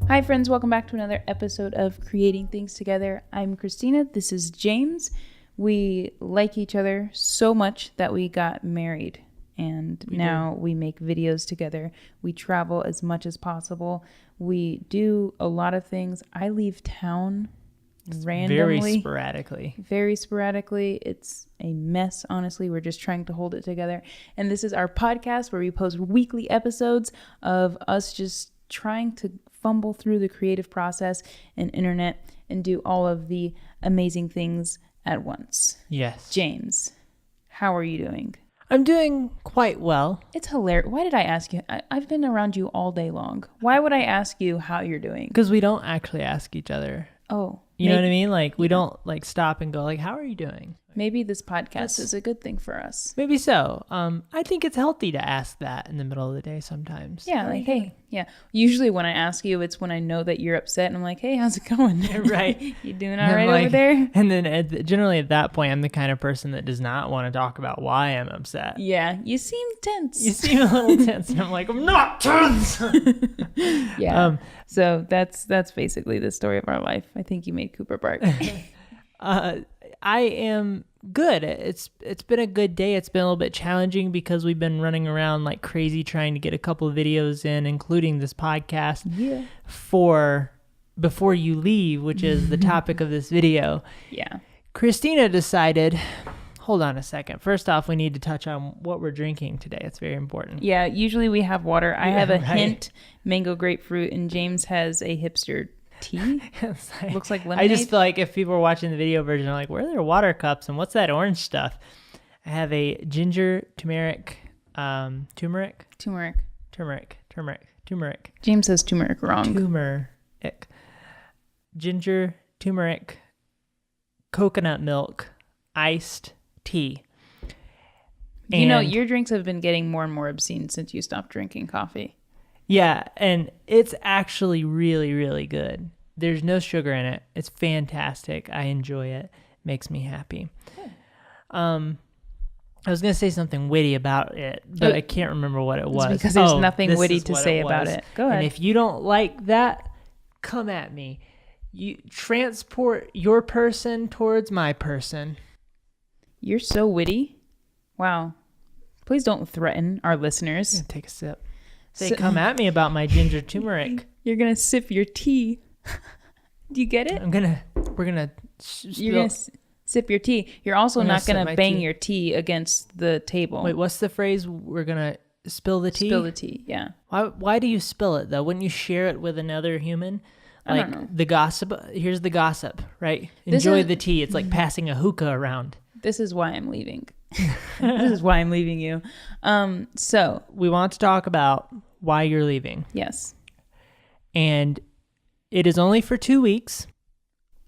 Hi friends, welcome back to another episode of Creating Things Together. I'm Christina, this is James. We like each other so much that we got married and now we make videos together. We travel as much as possible. We do a lot of things. I leave town randomly. Very sporadically. It's a mess, honestly. We're just trying to hold it together. And this is our podcast where we post weekly episodes of us just trying to fumble through the creative process and internet and do all of the amazing things at once. Yes. James, how are you doing? I'm doing quite well. It's hilarious. Why did I ask you? I've been around you all day long. Why would I ask you how you're doing? Because we don't actually ask each other. Oh. You know what I mean? Like, we don't like stop and go like, how are you doing? Maybe this podcast is a good thing for us. Maybe so. I think it's healthy to ask that in the middle of the day sometimes. Yeah, like, hey, yeah. Usually when I ask you, it's when I know that you're upset and I'm like, hey, how's it going? Right. You doing all right over there? And then generally at that point, I'm the kind of person that does not want to talk about why I'm upset. Yeah, you seem tense. You seem a little tense. And I'm like, I'm not tense. Yeah. So that's basically the story of our life. I think you made Cooper bark. I am good. It's been a good day. It's been a little bit challenging because we've been running around like crazy trying to get a couple of videos in, including this podcast for Before You Leave, which is the topic of this video. Yeah. Christina decided, hold on a second. First off, we need to touch on what we're drinking today. It's very important. Yeah, usually we have water. I have a hint mango grapefruit and James has a hipster tea. Looks like lemonade. I just feel like if people are watching the video version, they're like, where are their water cups and what's that orange stuff? I have a ginger turmeric. James says turmeric wrong. Turmeric. Ginger, turmeric, coconut milk, iced tea. You know, your drinks have been getting more and more obscene since you stopped drinking coffee. Yeah, and it's actually really, really good. There's no sugar in it. It's fantastic. I enjoy it. Makes me happy. Good. I was going to say something witty about it, but I can't remember what it was. Because there's nothing witty to say about it. Go ahead. And if you don't like that, come at me. You transport your person towards my person. You're so witty. Wow. Please don't threaten our listeners. Take a sip. Come at me about my ginger turmeric. You're going to sip your tea. Do you get it? You're going to sip your tea. You're also not going to bang your tea against the table. Wait, what's the phrase? We're going to spill the tea? Spill the tea, yeah. Why do you spill it, though? Wouldn't you share it with another human? I don't know. The gossip. Here's the gossip, right? Enjoy the tea. It's like passing a hookah around. This is why I'm leaving. This is why I'm leaving you. So we want to talk about why you're leaving. Yes. And it is only for 2 weeks.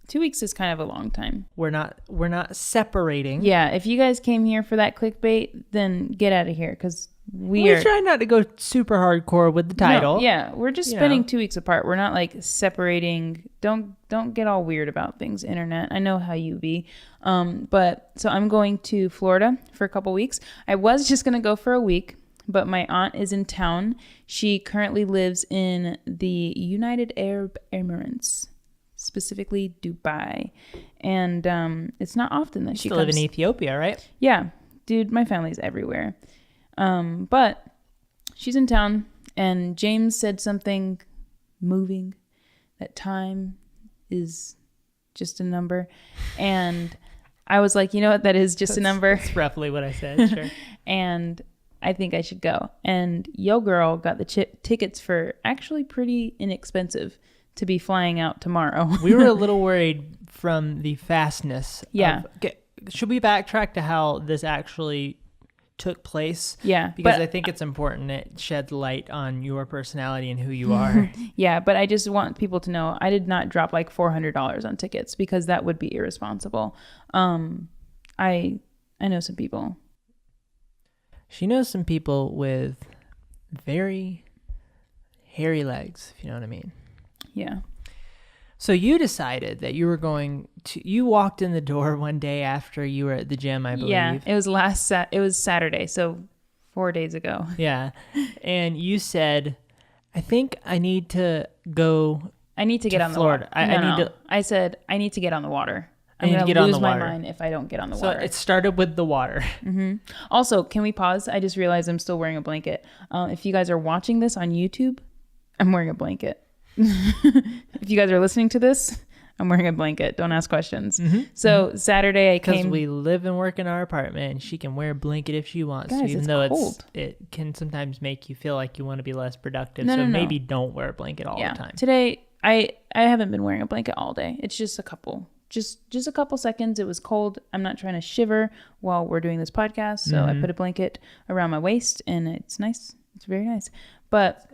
2 weeks is kind of a long time. We're not separating. Yeah. If you guys came here for that clickbait, then get out of here because we try not to go super hardcore with the title. No, yeah. We're just spending 2 weeks apart. We're not like separating. Don't get all weird about things, internet. I know how you be. But so I'm going to Florida for a couple weeks. I was just going to go for a week, but my aunt is in town. She currently lives in the United Arab Emirates, specifically Dubai. And it's not often that she comes. Live in Ethiopia, right? Yeah. Dude, my family's everywhere. But she's in town and James said something moving, that time is just a number. And I was like, you know what? That is just a number. That's roughly what I said. Sure. And I think I should go. And yo girl got the tickets for actually pretty inexpensive to be flying out tomorrow. We were a little worried from the fastness. Yeah. Should we backtrack to how this actually took place? Yeah. Because I think it's important it sheds light on your personality and who you are. Yeah, but I just want people to know I did not drop like $400 on tickets because that would be irresponsible. I know some people. She knows some people with very hairy legs, if you know what I mean. Yeah. So you decided that you were you walked in the door one day after you were at the gym, I believe. Yeah, it was Saturday, so 4 days ago. Yeah. And you said, I think I need to go. I need to get on Florida. the water. I said I need to get on the water. I'm going to lose my mind if I don't get on the water. So it started with the water. Mm-hmm. Also, can we pause? I just realized I'm still wearing a blanket. If you guys are watching this on YouTube, I'm wearing a blanket. If you guys are listening to this, I'm wearing a blanket. Don't ask questions. Mm-hmm. So Saturday I came. Because we live and work in our apartment, and she can wear a blanket if she wants. Guys, even it's though cold. it can sometimes make you feel like you want to be less productive. No. Maybe don't wear a blanket all the time. Today I haven't been wearing a blanket all day. It's just a couple. Just a couple seconds. It was cold. I'm not trying to shiver while we're doing this podcast. So I put a blanket around my waist, and it's nice. It's very nice. But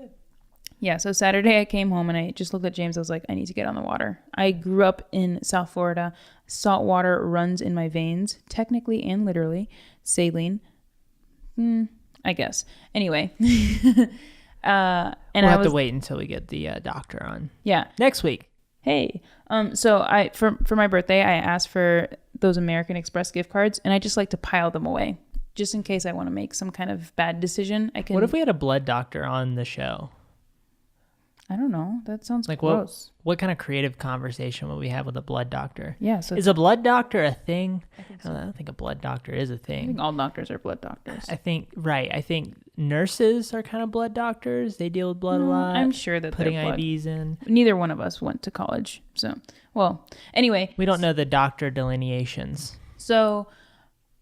yeah, so Saturday I came home and I just looked at James. I was like, I need to get on the water. I grew up in South Florida. Salt water runs in my veins, technically and literally. Saline, I guess. Anyway. And we'll have to wait until we get the doctor on. Yeah. Next week. Hey. So I for my birthday, I asked for those American Express gift cards, and I just like to pile them away. Just in case I want to make some kind of bad decision. I can. What if we had a blood doctor on the show? I don't know. That sounds like gross. What kind of creative conversation would we have with a blood doctor? Yeah. So is a blood doctor a thing? I think so. I don't think a blood doctor is a thing. I think all doctors are blood doctors. I think nurses are kind of blood doctors. They deal with blood a lot. I'm sure that putting they're blood. IVs in. Neither one of us went to college. So, well, anyway. We don't know the doctor delineations. So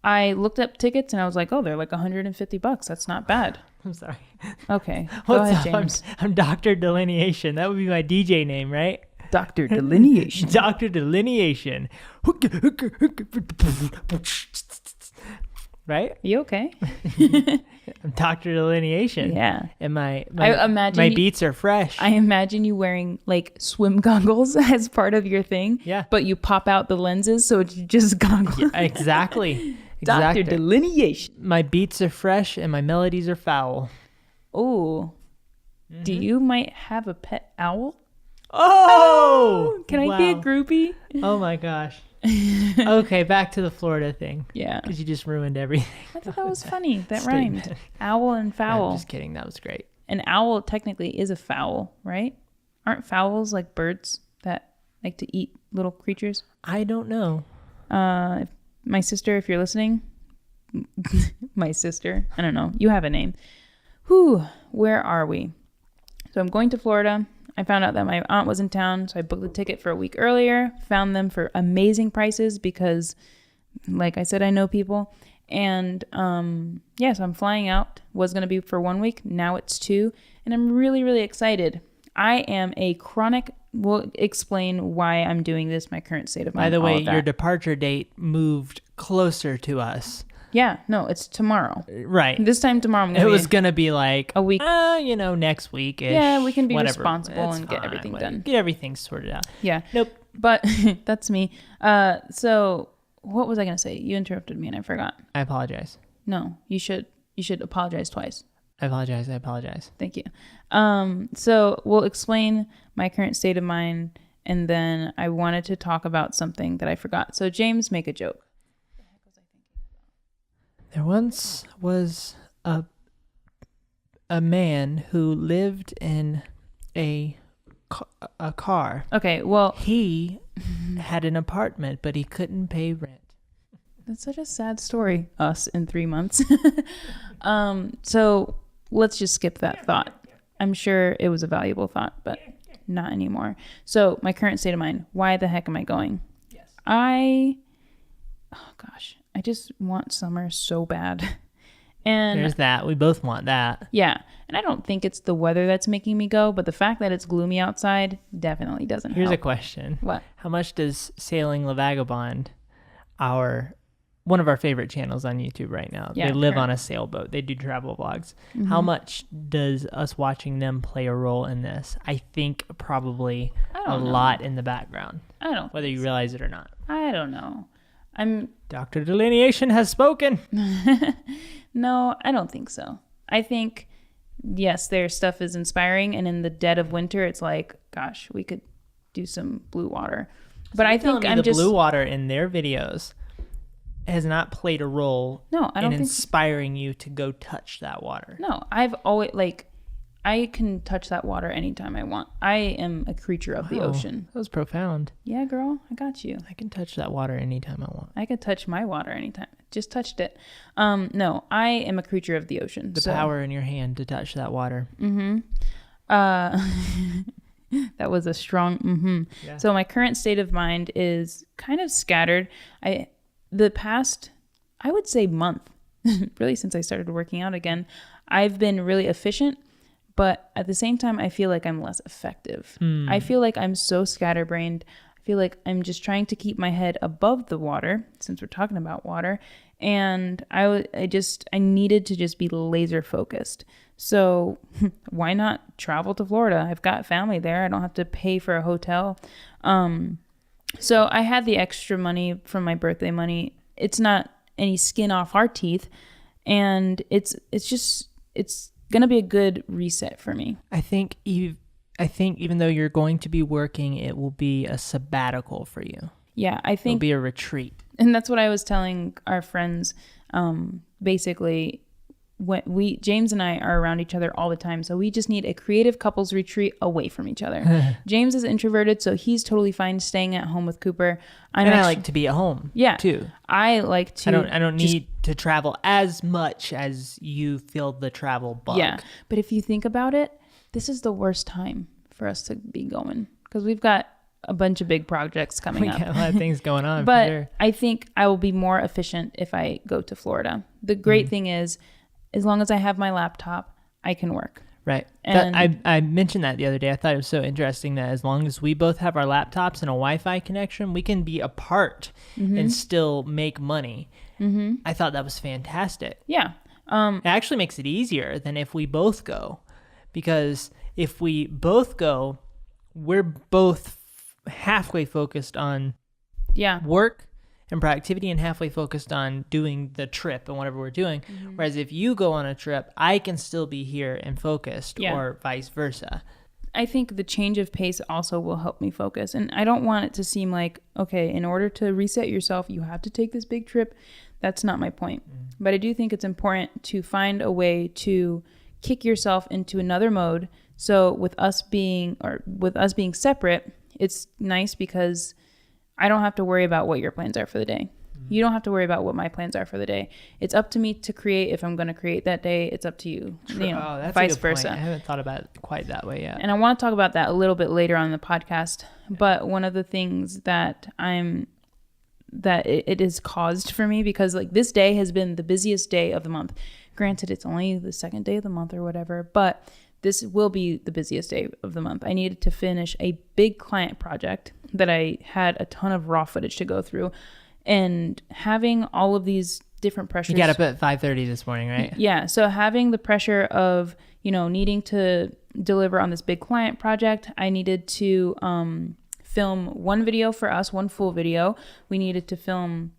I looked up tickets and I was like, oh, they're like $150. That's not bad. I'm sorry. Okay. Go ahead, James. I'm Dr. Delineation. That would be my DJ name, right? Dr. Delineation. Dr. Delineation. Right? You okay? I'm Dr. Delineation. Yeah. And I imagine my beats are fresh. I imagine you wearing like swim goggles as part of your thing. Yeah. But you pop out the lenses so it's just goggles. Yeah, exactly. Dr. Delineation. My beats are fresh and my melodies are foul. Oh. Mm-hmm. Do you might have a pet owl? Oh! Can I be a groupie? Oh my gosh. Okay, back to the Florida thing. Yeah. Because you just ruined everything. I thought that was funny. That rhymed. Owl and fowl. I'm just kidding. That was great. An owl technically is a fowl, right? Aren't fowls like birds that like to eat little creatures? I don't know. My sister, if you're listening, my sister, I don't know. You have a name. Where are we? So I'm going to Florida. I found out that my aunt was in town, so I booked the ticket for a week earlier. Found them for amazing prices because, like I said, I know people. And so I'm flying out. Was going to be for 1 week. Now it's 2. And I'm really, really excited. I am a chronic... We'll explain why I'm doing this, my current state of mind. By the way, your departure date moved closer to us. Yeah, no, it's tomorrow. Right. This time tomorrow I'm going to be like a week. Next week-ish. Yeah, we can be whatever. responsible It's and fine, get everything done. Get everything sorted out. Yeah. Nope. But that's me. So what was I going to say? You interrupted me and I forgot. I apologize. No, you should apologize twice. I apologize. Thank you. So we'll explain my current state of mind, and then I wanted to talk about something that I forgot. So James, make a joke. There once was a man who lived in a car. Okay, well... He had an apartment, but he couldn't pay rent. That's such a sad story. Us in 3 months. So let's just skip that thought. I'm sure it was a valuable thought, but not anymore. So my current state of mind. Why the heck am I going? Yes. I just want summer so bad. And there's that. We both want that. Yeah. And I don't think it's the weather that's making me go, but the fact that it's gloomy outside definitely doesn't Here's help. a question. What? How much does Sailing La Vagabond, one of our favorite channels on YouTube right now, they live on a sailboat. They do travel vlogs. Mm-hmm. How much does us watching them play a role in this? I think probably a lot in the background. I don't. Whether you realize it or not. I don't know. Dr. Delineation has spoken. No, I don't think so. I think, yes, their stuff is inspiring, and in the dead of winter, it's like, gosh, we could do some blue water. But I think the blue water in their videos has not played a role in inspiring you to go touch that water. No, I've always I can touch that water anytime I want. I am a creature of the ocean. That was profound. Yeah, girl, I got you. I can touch that water anytime I want. I could touch my water anytime. Just touched it. No, I am a creature of the ocean. The power in your hand to touch that water. That was a strong Yeah. So my current state of mind is kind of scattered. The past, I would say, month, really since I started working out again, I've been really efficient, but at the same time, I feel like I'm less effective. I feel like I'm so scatterbrained. I feel like I'm just trying to keep my head above the water, since we're talking about water. And I needed to just be laser focused. So why not travel to Florida? I've got family there. I don't have to pay for a hotel. So I had the extra money from my birthday money. It's not any skin off our teeth. And it's going to be a good reset for me. I think even though you're going to be working, it will be a sabbatical for you. Yeah, I think it'll be a retreat. And that's what I was telling our friends. Basically, when James and I are around each other all the time, so we just need a creative couples retreat away from each other. James is introverted, so he's totally fine staying at home with Cooper. I like to be at home. Yeah, too. I like to. I don't need to travel as much as you feel the travel bug. Yeah, but if you think about it, this is the worst time for us to be going because we've got a bunch of big projects coming up. We got a lot of things going on. But for sure. I think I will be more efficient if I go to Florida. The great thing is, as long as I have my laptop, I can work. Right. And I mentioned that the other day. I thought it was so interesting that as long as we both have our laptops and a Wi-Fi connection, we can be apart and still make money. I thought that was fantastic. Yeah. It actually makes it easier than if we both go, because if we both go, we're both halfway focused on work and productivity and halfway focused on doing the trip and whatever we're doing. Whereas if you go on a trip, I can still be here and focused, or vice versa. I think the change of pace also will help me focus. And I don't want it to seem like, okay, in order to reset yourself, you have to take this big trip. That's not my point. But I do think it's important to find a way to kick yourself into another mode. So with us being separate, it's nice because I don't have to worry about what your plans are for the day. You don't have to worry about what my plans are for the day. It's up to me to create. If I'm going to create that day, it's up to you. That's vice a good versa. Point. I haven't thought about it quite that way yet. And I want to talk about that a little bit later on in the podcast. But one of the things that it is caused for me, because like this day has been the busiest day of the month. Granted, it's only the second day of the month or whatever, but this will be the busiest day of the month. I needed to finish a big client project that I had a ton of raw footage to go through, and having all of these different pressures. You got up at 5:30 this morning, right? Yeah. So having the pressure of, needing to deliver on this big client project, I needed to film one video for us, one full video. We needed to film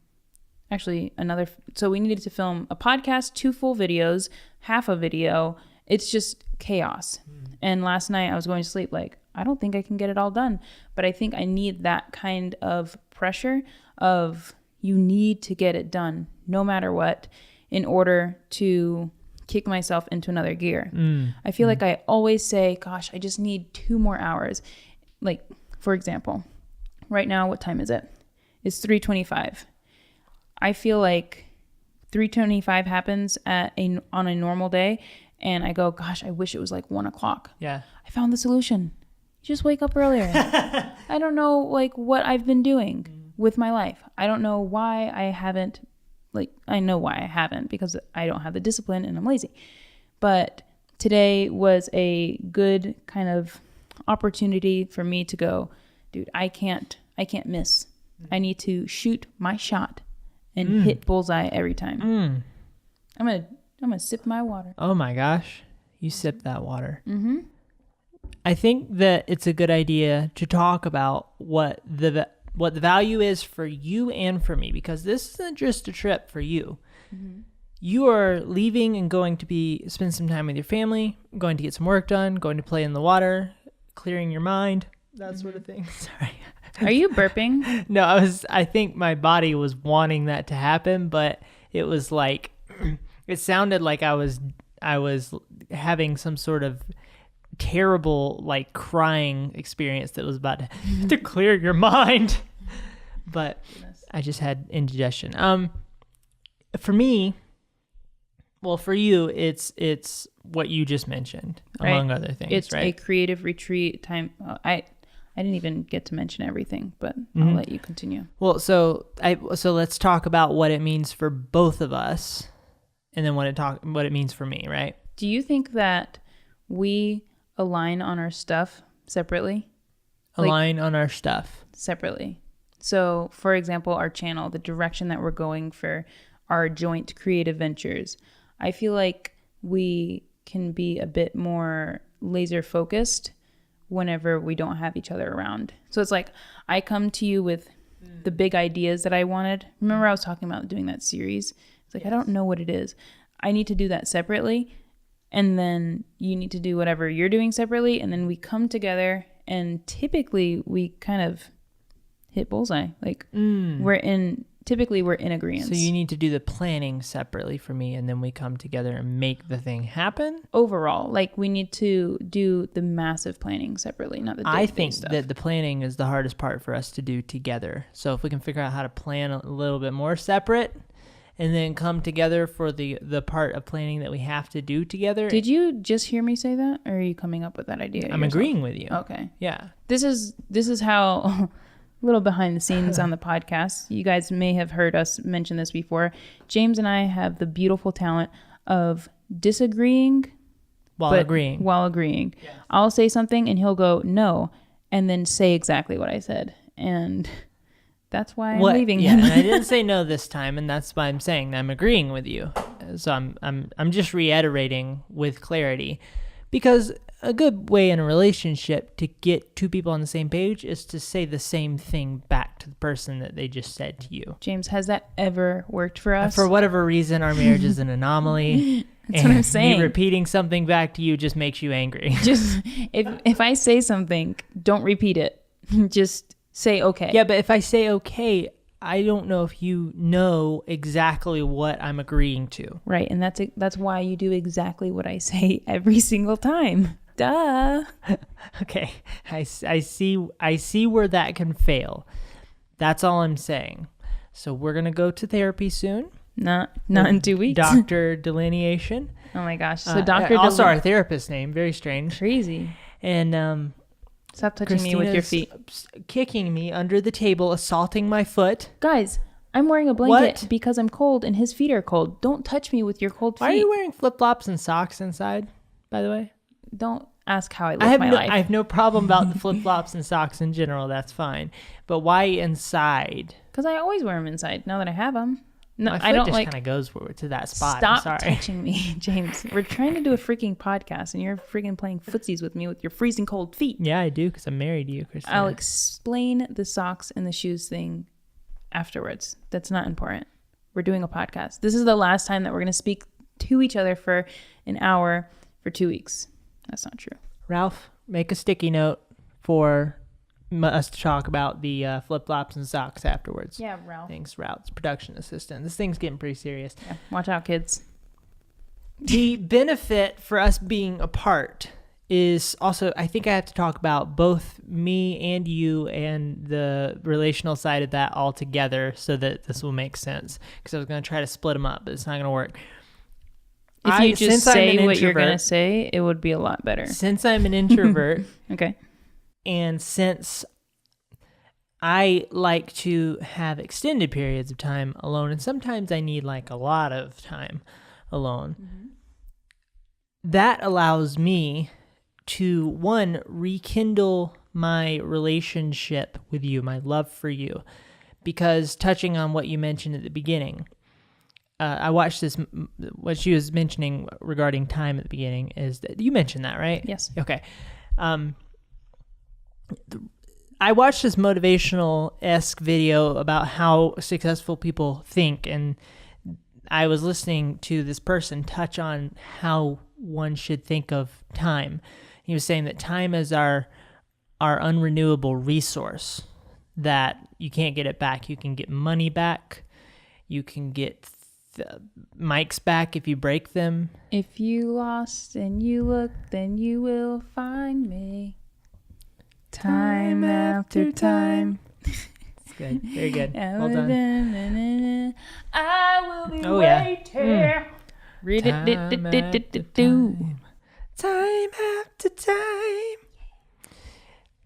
we needed to film a podcast, 2 full videos, half a video. It's just chaos. And last night I was going to sleep like, I don't think I can get it all done. But I think I need that kind of pressure of you need to get it done no matter what in order to kick myself into another gear. I feel like I always say, gosh, I just need 2 more hours. Like, for example, right now, what time is it? It's 3:25. I feel like 3:25 happens on a normal day, and I go, gosh, I wish it was like 1 o'clock. Yeah. I found the solution. Just wake up earlier. I don't know like what I've been doing with my life. I don't know why I haven't, I know why I haven't, because I don't have the discipline and I'm lazy. But today was a good kind of opportunity for me to go, dude, I can't miss. I need to shoot my shot and hit bullseye every time. I'm gonna sip my water. Oh my gosh, you sip that water. I think that it's a good idea to talk about what the value is for you and for me, because this isn't just a trip for you. You are leaving and going to spend some time with your family, going to get some work done, going to play in the water, clearing your mind, that sort of thing. Sorry. Are you burping? No, I think my body was wanting that to happen, but it was like, it sounded like I was having some sort of terrible like crying experience that was about to clear your mind. But I just had indigestion. For me, well, for you, it's what you just mentioned, among other things. It's right? a creative retreat time. I didn't even get to mention everything, but I'll let you continue. Well, so let's talk about what it means for both of us, and then what it means for me, right? Do you think that we align on our stuff separately? Align on our stuff separately. So, for example, our channel, the direction that we're going for our joint creative ventures, I feel like we can be a bit more laser focused whenever we don't have each other around. So it's like I come to you with the big ideas that I wanted. Remember I was talking about doing that series? It's like, I don't know what it is. I need to do that separately. And then you need to do whatever you're doing separately. And then we come together and typically we kind of hit bullseye. Like we're in agreement. So you need to do the planning separately for me, and then we come together and make the thing happen. Overall, like we need to do the massive planning separately, not the day-to-day I think stuff. that the planning is the hardest part for us to do together. So if we can figure out how to plan a little bit more separate, and then come together for the part of planning that we have to do together. Did you just hear me say that, or are you coming up with that idea? I'm agreeing with you. Okay. Yeah. This is how. A little behind the scenes on the podcast. You guys may have heard us mention this before. James and I have the beautiful talent of disagreeing while agreeing. Yes. I'll say something and he'll go no, and then say exactly what I said, and that's why I'm leaving him. And I didn't say no this time, and that's why I'm saying I'm agreeing with you. So I'm just reiterating with clarity, because a good way in a relationship to get two people on the same page is to say the same thing back to the person that they just said to you. James, has that ever worked for us? For whatever reason, our marriage is an anomaly. That's what I'm saying. Me repeating something back to you just makes you angry. Just if I say something, don't repeat it. Just say okay. Yeah, but if I say okay, I don't know if you know exactly what I'm agreeing to. Right, and that's why you do exactly what I say every single time. Duh. Okay, I see where that can fail. That's all I'm saying. So we're gonna go to therapy soon. Not in 2 weeks. Doctor delineation. Oh my gosh. So Doctor. Also our therapist's name. Very strange. Crazy. And stop touching me with your feet. Kicking me under the table, assaulting my foot. Guys, I'm wearing a blanket because I'm cold and his feet are cold. Don't touch me with your cold feet. Why are you wearing flip-flops and socks inside, by the way? Don't ask how I live my life. I have no problem about the flip-flops and socks in general. That's fine. But why inside? Because I always wear them inside now that I have them. No, my foot I don't just like. Kind of goes to that spot. Stop touching me, James. We're trying to do a freaking podcast, and you're freaking playing footsies with me with your freezing cold feet. Yeah, I do, because I'm married to you, Christina. I'll explain the socks and the shoes thing afterwards. That's not important. We're doing a podcast. This is the last time that we're going to speak to each other for an hour for 2 weeks. That's not true. Ralph, make a sticky note for us to talk about the flip-flops and socks afterwards. Yeah, Ralph. Thanks, Ralph's production assistant. This thing's getting pretty serious. Yeah, watch out, kids. The benefit for us being apart is also, I think I have to talk about both me and you and the relational side of that all together so that this will make sense. Because I was going to try to split them up, but it's not going to work. If you just say what you're going to say, it would be a lot better. Since I'm an introvert. Okay. And since I like to have extended periods of time alone, and sometimes I need like a lot of time alone, that allows me to, one, rekindle my relationship with you, my love for you. Because touching on what you mentioned at the beginning, I watched this, what she was mentioning regarding time at the beginning is that, you mentioned that, right? Yes. Okay. I watched this motivational-esque video about how successful people think, and I was listening to this person touch on how one should think of time. He was saying that time is our unrenewable resource, that you can't get it back. You can get money back. You can get mics back if you break them. If you lost and you look, then you will find me. Time after time. It's good. Very good. Well done. I will be waiting. Read it. Time after time.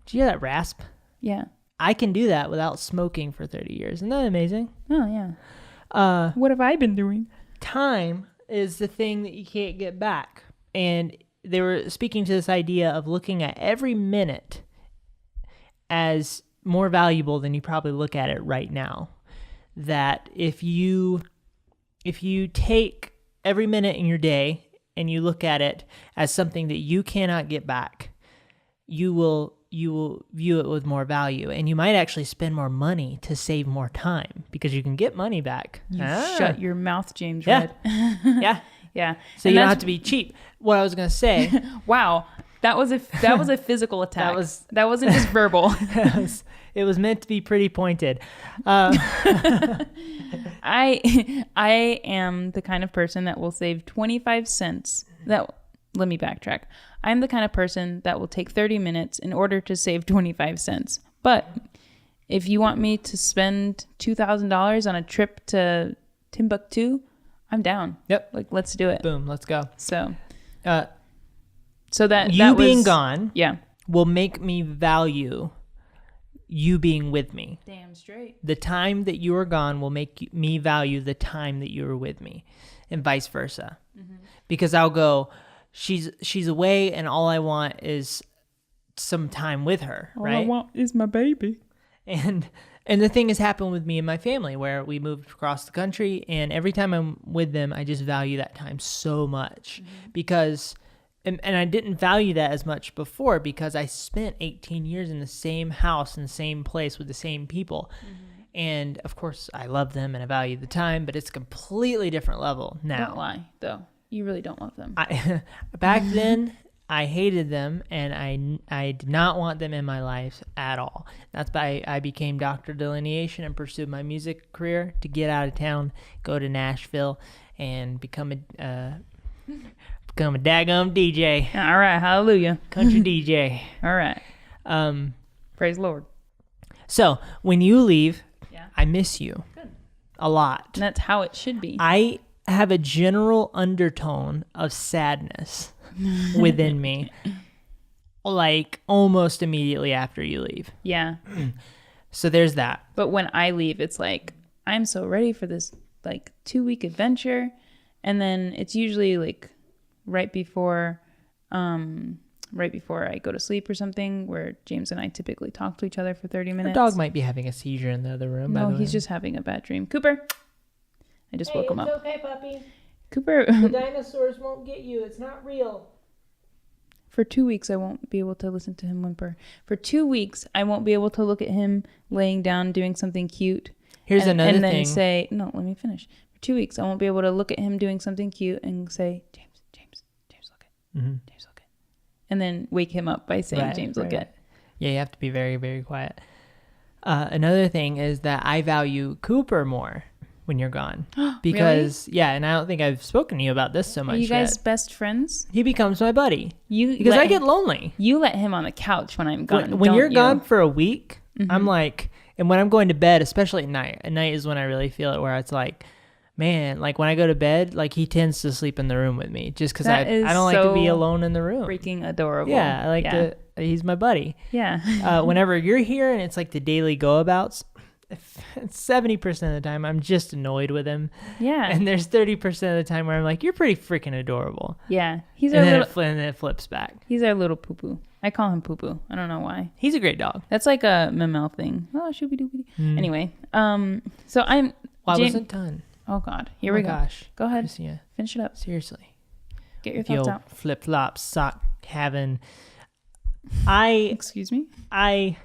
Do you hear that rasp? Yeah. I can do that without smoking for 30 years. Isn't that amazing? Oh, yeah. What have I been doing? Time is the thing that you can't get back. And they were speaking to this idea of looking at every minute as more valuable than you probably look at it right now. That if you take every minute in your day and you look at it as something that you cannot get back, you will view it with more value, and you might actually spend more money to save more time because you can get money back. Shut your mouth, James Yeah. Red. Yeah. Yeah. So you don't have to be cheap. What I was going to say. Wow. That was a physical attack. That wasn't just verbal. It was meant to be pretty pointed. I am the kind of person that will save 25 cents. Let me backtrack. I'm the kind of person that will take 30 minutes in order to save 25 cents. But if you want me to spend $2,000 on a trip to Timbuktu, I'm down. Yep. Like, let's do it. Boom. Let's go. So you being gone, yeah, will make me value you being with me. Damn straight. The time that you are gone will make me value the time that you were with me, and vice versa. Mm-hmm. Because I'll go, she's away, and all I want is some time with her. Right? All I want is my baby. And the thing has happened with me and my family, where we moved across the country, and every time I'm with them, I just value that time so much. Mm-hmm. Because and I didn't value that as much before, because I spent 18 years in the same house, in the same place, with the same people. Mm-hmm. And of course I love them and I value the time, but it's a completely different level now. Don't lie, though. You really don't love them. Back then, I hated them, and I did not want them in my life at all. That's why I became Dr. Delineation and pursued my music career to get out of town, go to Nashville, and become a daggum DJ. All right, hallelujah. Country DJ. All right. Praise the Lord. So when you leave, yeah, I miss you. Good. A lot. And that's how it should be. I have a general undertone of sadness within me, like almost immediately after you leave. Yeah. So there's that. But when I leave, it's like, I'm so ready for this like 2-week adventure. And then it's usually like right before I go to sleep or something, where James and I typically talk to each other for 30 minutes. Our dog might be having a seizure in the other room. No, he's just having a bad dream. Cooper. I just woke him up. Okay, puppy. Cooper. The dinosaurs won't get you. It's not real. For 2 weeks, I won't be able to listen to him whimper. For 2 weeks, I won't be able to look at him laying down doing something cute. Here's another thing. And then say, no, let me finish. For 2 weeks, I won't be able to look at him doing something cute and say, James, look at. Mm-hmm. James, look at. And then wake him up by saying, James, look at. Yeah, you have to be very, very quiet. Another thing is that I value Cooper more when you're gone. Because, really? Yeah, and I don't think I've spoken to you about this so much yet. Are you guys best friends? He becomes my buddy. Because I get lonely. You let him on the couch when I'm gone. When you're gone for a week, mm-hmm. I'm like, and when I'm going to bed, especially at night is when I really feel it, where it's like, man, like when I go to bed, like he tends to sleep in the room with me just because I don't like to be alone in the room. Freaking adorable. Yeah, I like to, he's my buddy. Yeah. Whenever you're here and it's like the daily go-abouts, 70% of the time I'm just annoyed with him. Yeah. And there's 30% of the time where I'm like, you're pretty freaking adorable. Yeah. And then it flips back. He's our little poo-poo. I call him poo-poo. I don't know why. He's a great dog. That's like a Memel thing. Oh, shooby-dooby. Anyway, so I wasn't done. Oh God. Here we go. Gosh. Go ahead. Christina. Finish it up. Seriously. Get your thoughts out. Flip-flop sock having. Excuse me? I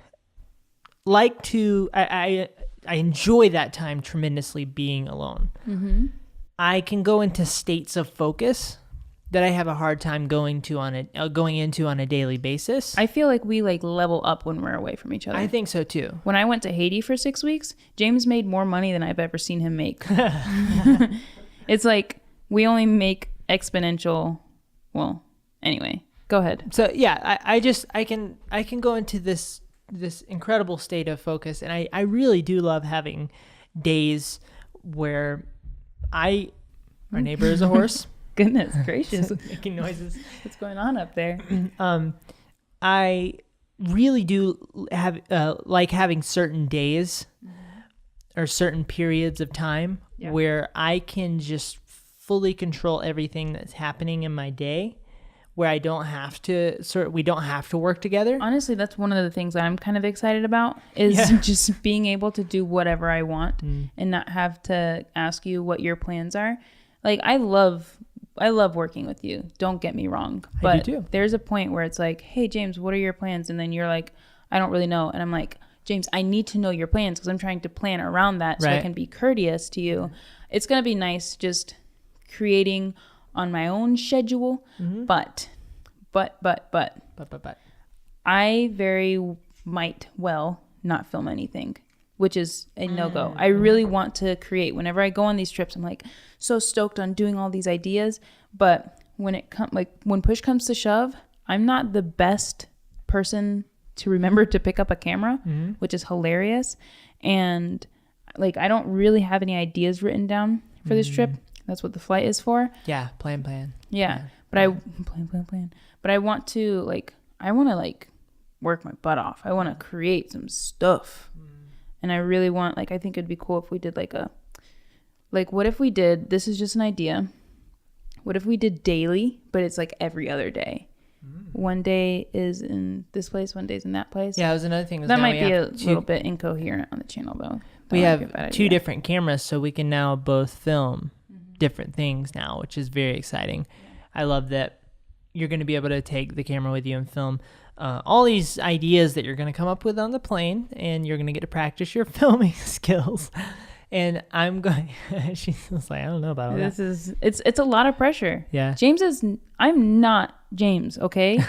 like to. I enjoy that time tremendously being alone. Mm-hmm. I can go into states of focus that I have a hard time going into on a daily basis. I feel like we like level up when we're away from each other. I think so too. When I went to Haiti for 6 weeks, James made more money than I've ever seen him make. It's like we only make exponential. Well, anyway, go ahead. So yeah, I can go into this incredible state of focus, and I really do love having days where our neighbor is a horse. Goodness gracious. Making noises. What's going on up there? I really do have like having certain days or certain periods of time where I can just fully control everything that's happening in my day, where I don't have to we don't have to work together. Honestly, that's one of the things that I'm kind of excited about is just being able to do whatever I want and not have to ask you what your plans are. Like I love working with you. Don't get me wrong. But I do too. There's a point where it's like, hey, James, what are your plans? And then you're like, I don't really know. And I'm like, James, I need to know your plans because I'm trying to plan around that so I can be courteous to you. It's going to be nice just creating on my own schedule. But I very might not film anything, which is a no-go. I really want to create. Whenever I go on these trips, I'm like so stoked on doing all these ideas. But when when push comes to shove, I'm not the best person to remember to pick up a camera, which is hilarious. And like, I don't really have any ideas written down for this trip. That's what the flight is for. Yeah. Plan. Yeah. But I plan. But I want to work my butt off. I want to create some stuff. And I really want, I think it'd be cool if we did what if we did, this is just an idea. What if we did daily, but it's like every other day? One day is in this place, one day's in that place. Yeah, it was another thing. That might be a little bit incoherent on the channel, though. We have two different cameras, so we can now both film different things now, which is very exciting. I love that you're going to be able to take the camera with you and film all these ideas that you're going to come up with on the plane, and you're going to get to practice your filming skills. And I'm going, she's like, I don't know about all that. It's a lot of pressure. Yeah. I'm not James, okay?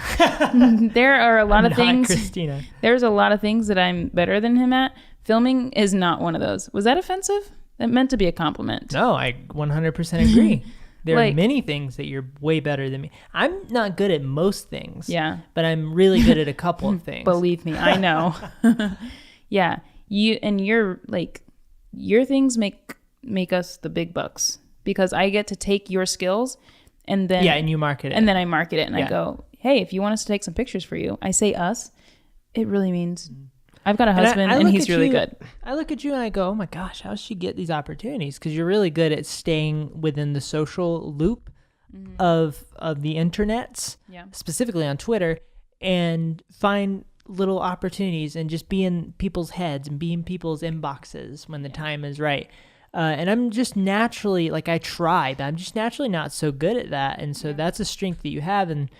There are a lot of things. Christina. There's a lot of things that I'm better than him at. Filming is not one of those. Was that offensive? It meant to be a compliment. No, I 100% agree. There are many things that you're way better than me. I'm not good at most things. Yeah. But I'm really good at a couple of things. Believe me, I know. Yeah. Your things make us the big bucks because I get to take your skills and then and you market it. And then I market it and I go, hey, if you want us to take some pictures for you, I say us. It really means I've got a husband and he's really good. I look at you and I go, oh my gosh, how does she get these opportunities? Because you're really good at staying within the social loop of the internets, specifically on Twitter, and find little opportunities and just be in people's heads and be in people's inboxes when the time is right. And I'm just naturally, I try, but I'm just naturally not so good at that. And so that's a strength that you have. And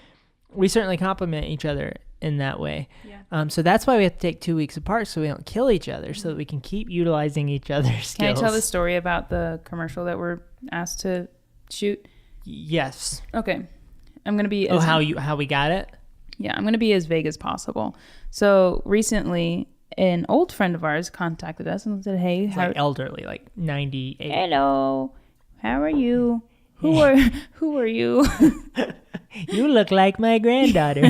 we certainly complement each other in that way. Yeah. So that's why we have to take 2 weeks apart so we don't kill each other, so that we can keep utilizing each other's skills. Can I tell the story about the commercial that we're asked to shoot? Yes. Okay. I'm going to be... how we got it? Yeah, I'm going to be as vague as possible. So recently, an old friend of ours contacted us and said, hey... elderly, 98. Hello. How are you? Who are you? You look like my granddaughter.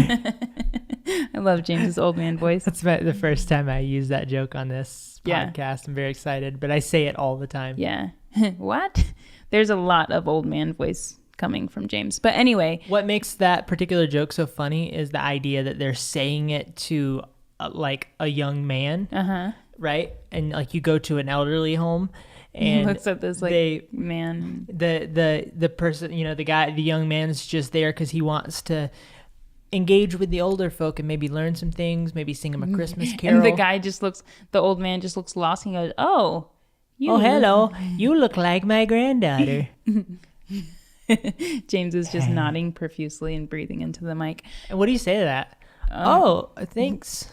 I love James's old man voice. That's the first time I use that joke on this podcast. I'm very excited, but I say it all the time. Yeah. What? There's a lot of old man voice coming from James. But anyway. What makes that particular joke so funny is the idea that they're saying it to a young man. Uh-huh. Right? And you go to an elderly home and looks at this man. The person, the young man's just there because he wants to engage with the older folk and maybe learn some things, maybe sing him a Christmas carol. And the old man just looks lost and goes, oh, hello, you look like my granddaughter. James is just nodding profusely and breathing into the mic. And what do you say to that? Thanks.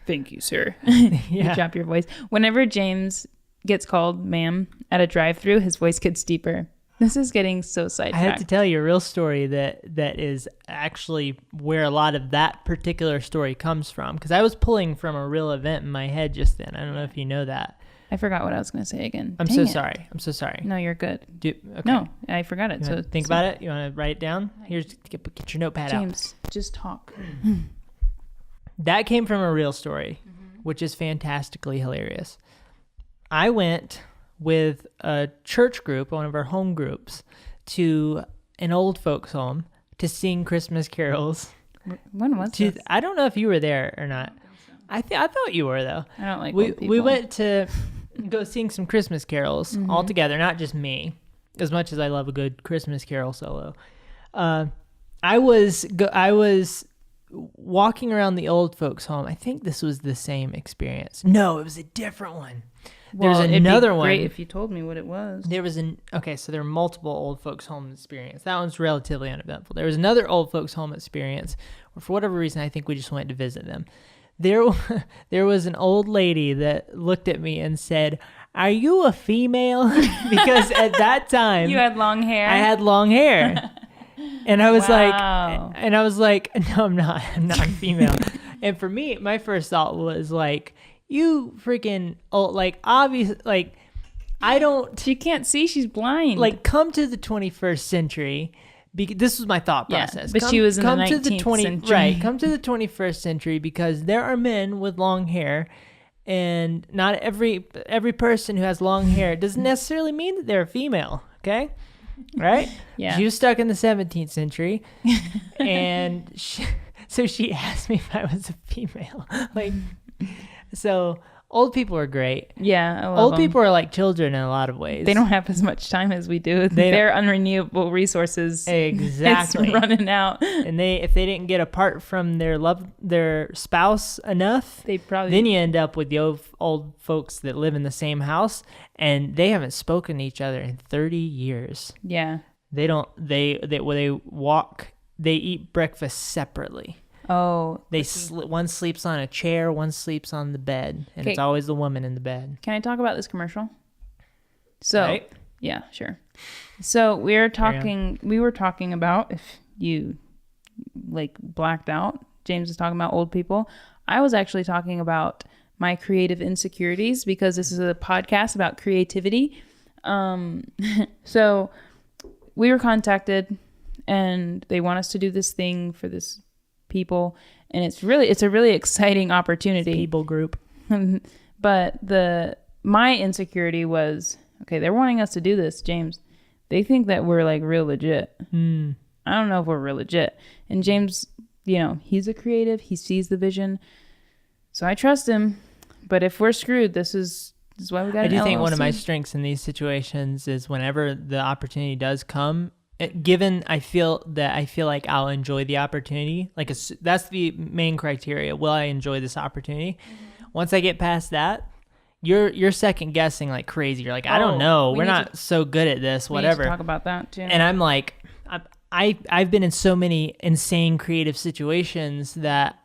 Thank you, sir. You drop your voice. Whenever James gets called ma'am at a drive-thru, his voice gets deeper. This is getting so sidetracked. I have to tell you a real story that is actually where a lot of that particular story comes from, because I was pulling from a real event in my head just then. I don't know if you know that. I forgot what I was going to say again. I'm so sorry. No, you're good. Okay. No, I forgot it. So think about it. You want to write it down? Here's get your notepad out. James, just talk. That came from a real story, which is fantastically hilarious. I went with a church group, one of our home groups, to an old folks home to sing Christmas carols. When was this? I don't know if you were there or not. I thought you were, though. I don't like old people. We went to go sing some Christmas carols all together, not just me, as much as I love a good Christmas carol solo. I was walking around the old folks home. I think this was the same experience. No, it was a different one. Well, There's another it'd be one. great if you told me what it was. So there are multiple old folks home experience. That one's relatively uneventful. There was another old folks home experience where for whatever reason I think we just went to visit them. There was an old lady that looked at me and said, "Are you a female?" Because at that time You had long hair. I had long hair. And I was Wow. like, no, I'm not. I'm not a female. And for me, my first thought was like, you freaking old, like, obvious, like, I don't. She can't see. She's blind. Like, come to the 21st century. This was my thought process. But she was in the 19th century. Right. Come to the 21st century because there are men with long hair, and not every person who has long hair doesn't necessarily mean that they're a female. Okay. Right? Yeah. She was stuck in the 17th century, and so she asked me if I was a female. Like, so old people are great. Yeah, I love Old them. people are like children in a lot of ways. They don't have as much time as we do. Their unrenewable resources. Exactly. It's running out. And if they didn't get apart from their spouse enough, then you end up with the old folks that live in the same house and they haven't spoken to each other in 30 years. Yeah. They eat breakfast separately. Oh. One sleeps on a chair, one sleeps on the bed, and it's always the woman in the bed. Can I talk about this commercial? So, right? Yeah, sure. So we were talking about, if you like blacked out, James was talking about old people. I was actually talking about my creative insecurities because this is a podcast about creativity. So we were contacted and they want us to do this thing for this people, and it's a really exciting opportunity. People group. But my insecurity was, okay, they're wanting us to do this, James. They think that we're like real legit. I don't know if we're real legit. And James, he's a creative. He sees the vision. So I trust him. But if we're screwed, this is why we got an LLC. I do think one of my strengths in these situations is whenever the opportunity does come, I feel like I'll enjoy the opportunity. Like that's the main criteria. Will I enjoy this opportunity? Once I get past that, you're second guessing like crazy. You're like, I don't know. We're not so good at this. Whatever. We need to talk about that too. And I'm like, I've been in so many insane creative situations that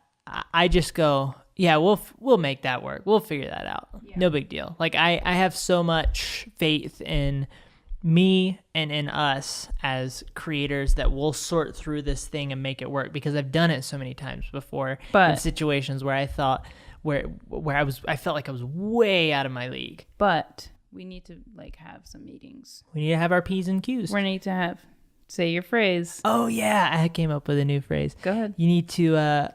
I just go, yeah, we'll make that work. We'll figure that out. Yeah. No big deal. Like I have so much faith in me and in us as creators that we'll sort through this thing and make it work, because I've done it so many times before in situations where I thought where I felt like I was way out of my league. But we need to like have some meetings. We need to have our P's and Q's. We need to say your phrase. Oh yeah, I came up with a new phrase. Go ahead. You need to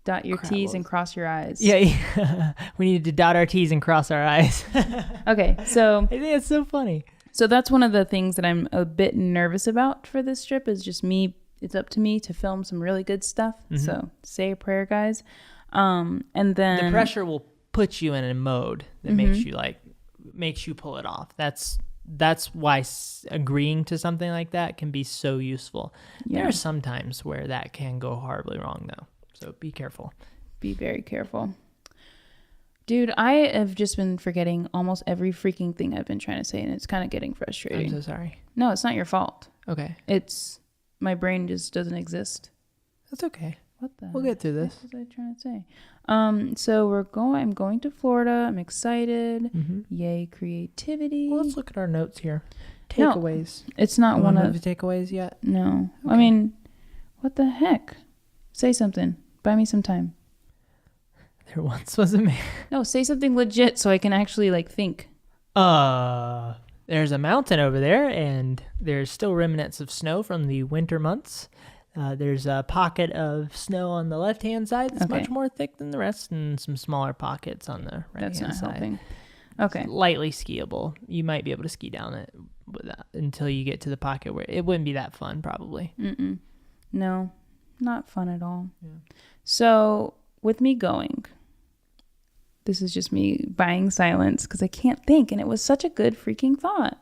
dot your T's and cross your I's. Yeah. We need to dot our T's and cross our I's. Okay, so I think it's so funny. So that's one of the things that I'm a bit nervous about for this trip is just me. It's up to me to film some really good stuff. Mm-hmm. So say a prayer, guys. And then the pressure will put you in a mode that makes you pull it off. That's why agreeing to something like that can be so useful. Yeah. There are some times where that can go horribly wrong though. So be careful. Be very careful. Dude, I have just been forgetting almost every freaking thing I've been trying to say, and it's kind of getting frustrating. I'm so sorry. No, it's not your fault. Okay. It's my brain just doesn't exist. That's okay. What the? We'll get through this. What was I trying to say? So I'm going to Florida. I'm excited. Mm-hmm. Yay, creativity. Well, let's look at our notes here. Takeaways. No, it's not one of the takeaways yet. No. Okay. I mean, what the heck? Say something. Buy me some time. There once was a man. No, say something legit so I can actually like think. There's a mountain over there, and there's still remnants of snow from the winter months. There's a pocket of snow on the left-hand side that's much more thick than the rest, and some smaller pockets on the right-hand side. That's not helping. Okay. It's lightly skiable. You might be able to ski down it until you get to the pocket where it wouldn't be that fun, probably. No, not fun at all. Yeah. So, with me going, this is just me buying silence because I can't think, and it was such a good freaking thought.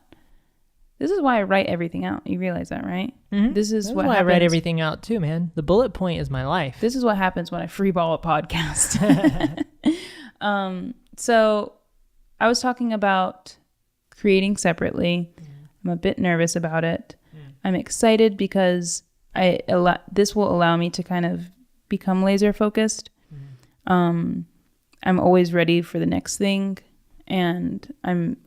This is why I write everything out. You realize that, right? Mm-hmm. This is why I write everything out too, man. The bullet point is my life. This is what happens when I freeball a podcast. So I was talking about creating separately. I'm a bit nervous about it. I'm excited because this will allow me to kind of become laser focused. I'm always ready for the next thing, and I'm,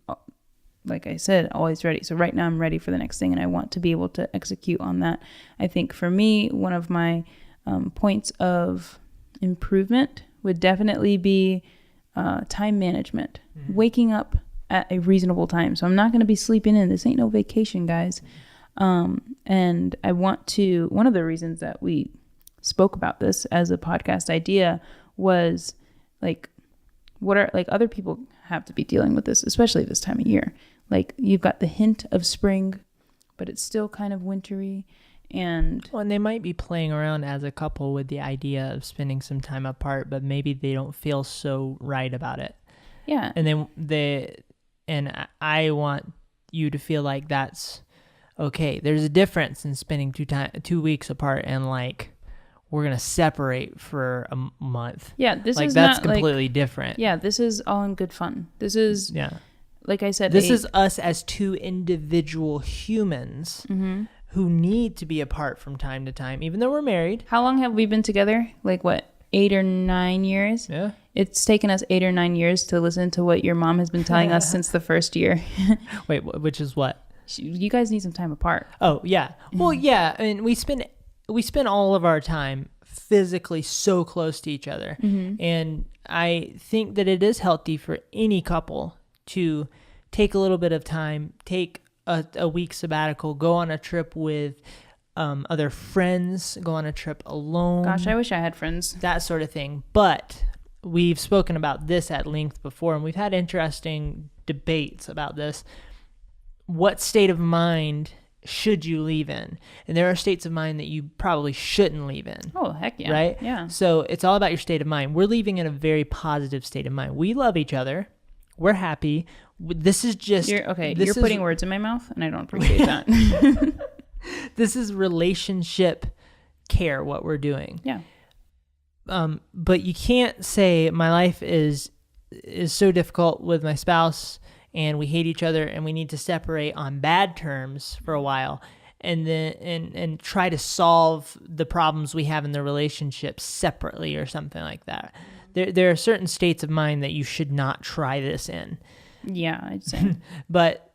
like I said, always ready. So right now I'm ready for the next thing, and I want to be able to execute on that. I think for me, one of my points of improvement would definitely be time management, waking up at a reasonable time. So I'm not going to be sleeping in. This ain't no vacation, guys. And I want to, one of the reasons that we spoke about this as a podcast idea was like, what are, like, other people have to be dealing with this, especially this time of year. Like, you've got the hint of spring, but it's still kind of wintry. And they might be playing around as a couple with the idea of spending some time apart, but maybe they don't feel so right about it. Yeah. And I want you to feel like that's okay. There's a difference in spending 2 weeks apart and like, we're going to separate for a month. Yeah, this like, is that's not completely different. Yeah, this is all in good fun. This is, like I said, this is us as two individual humans who need to be apart from time to time, even though we're married. How long have we been together? Like what, 8 or 9 years? Yeah. It's taken us 8 or 9 years to listen to what your mom has been telling us since the first year. Wait, which is what? You guys need some time apart. Oh, yeah. Well, yeah, and we spend all of our time physically so close to each other. And I think that it is healthy for any couple to take a little bit of time, take a week sabbatical, go on a trip with other friends, go on a trip alone. Gosh, I wish I had friends. That sort of thing. But we've spoken about this at length before, and we've had interesting debates about this. What state of mind should you leave in? And there are states of mind that you probably shouldn't leave in. Oh, heck yeah. Right? Yeah. So it's all about your state of mind. We're leaving in a very positive state of mind. We love each other. We're happy. This is just... You're putting words in my mouth, and I don't appreciate that. This is relationship care, what we're doing. Yeah. But you can't say my life is so difficult with my spouse, and we hate each other, and we need to separate on bad terms for a while, and then and try to solve the problems we have in the relationship separately or something like that. There are certain states of mind that you should not try this in. Yeah, I'd say. but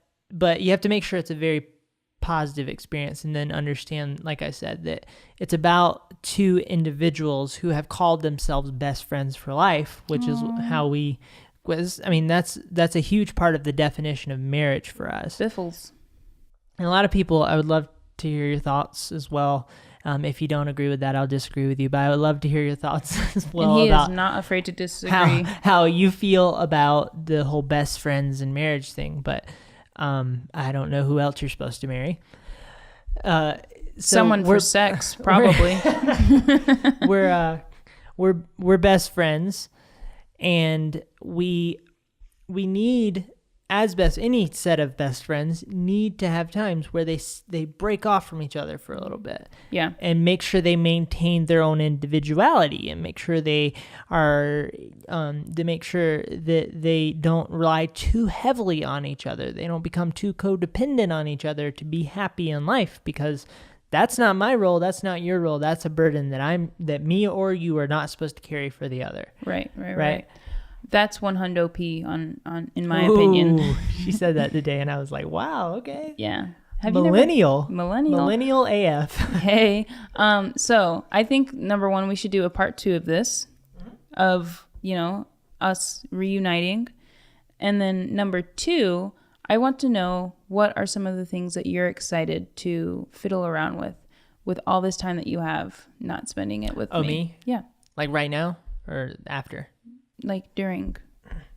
you have to make sure it's a very positive experience, and then understand, like I said, that it's about two individuals who have called themselves best friends for life, which is how we... that's a huge part of the definition of marriage for us. Biffles. And a lot of people, I would love to hear your thoughts as well. If you don't agree with that, I'll disagree with you, but I would love to hear your thoughts as well. And he about is not afraid to disagree. How you feel about the whole best friends and marriage thing, but I don't know who else you're supposed to marry. Someone for sex, probably. We're best friends. And we need, as any set of best friends need to have times where they break off from each other for a little bit. Yeah. And make sure they maintain their own individuality, and make sure they make sure that they don't rely too heavily on each other. They don't become too codependent on each other to be happy in life, because that's not my role. That's not your role. That's a burden that me or you are not supposed to carry for the other. Right. That's 100 P on in my opinion. She said that today, and I was like, wow, okay. Yeah. Millennial AF. Hey. So I think number one, we should do a part 2 of this, of us reuniting. And then number 2, I want to know what are some of the things that you're excited to fiddle around with all this time that you have not spending it with me. Oh, me? Yeah. Like right now or after? Like during.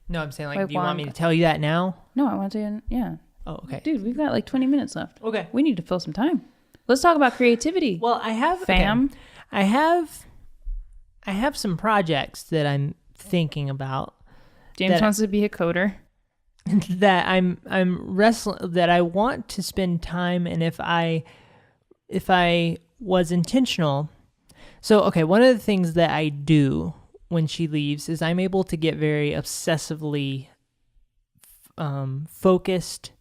No, I'm saying like do you want me to tell you that now? No, I want to, yeah. Oh, okay. Dude, we've got like 20 minutes left. Okay. We need to fill some time. Let's talk about creativity. Well, I have fam. Okay. I have some projects that I'm thinking about. James wants to be a coder. That I'm wrestling, that I want to spend time, and if I was intentional. So, okay, one of the things that I do when she leaves is I'm able to get very obsessively focused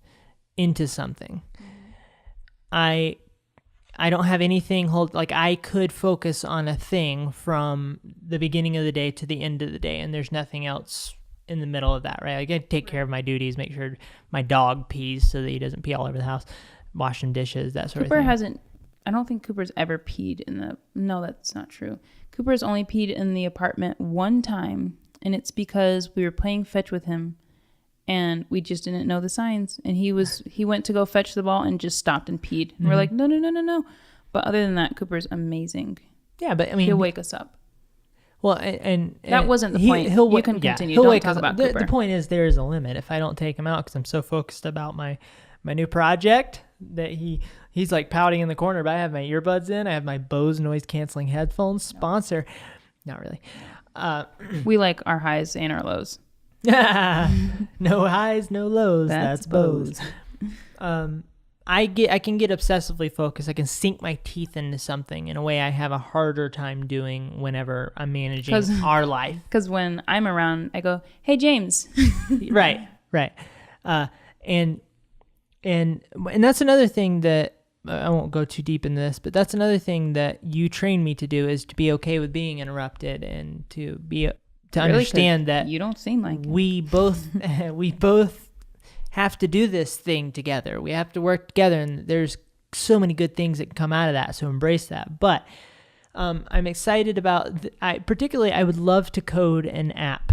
into something. I don't have anything like I could focus on a thing from the beginning of the day to the end of the day, and there's nothing else in the middle of that, right? I gotta take care of my duties, make sure my dog pees so that he doesn't pee all over the house, washing dishes, that sort of thing. I don't think Cooper's ever peed no, that's not true. Cooper's only peed in the apartment one time, and it's because we were playing fetch with him, and we just didn't know the signs, and he went to go fetch the ball and just stopped and peed. And we're like, no. But other than that, Cooper's amazing. Yeah, but I mean, he'll wake us up. Well, and that wasn't the point. You can continue. Don't talk about Cooper. The point is there is a limit. If I don't take him out because I'm so focused about my new project that he's like pouting in the corner, but I have my earbuds in. I have my Bose noise canceling headphones. Sponsor. Not really. We like our highs and our lows. No highs, no lows. That's Bose. I can get obsessively focused. I can sink my teeth into something in a way I have a harder time doing whenever I'm managing our life. Because when I'm around, I go, "Hey, James." Right. And that's another thing that I won't go too deep in this, but that's another thing that you train me to do is to be okay with being interrupted and to understand that you don't seem like we both have to do this thing together. We have to work together, and there's so many good things that can come out of that. So embrace that. But I'm excited about. I would love to code an app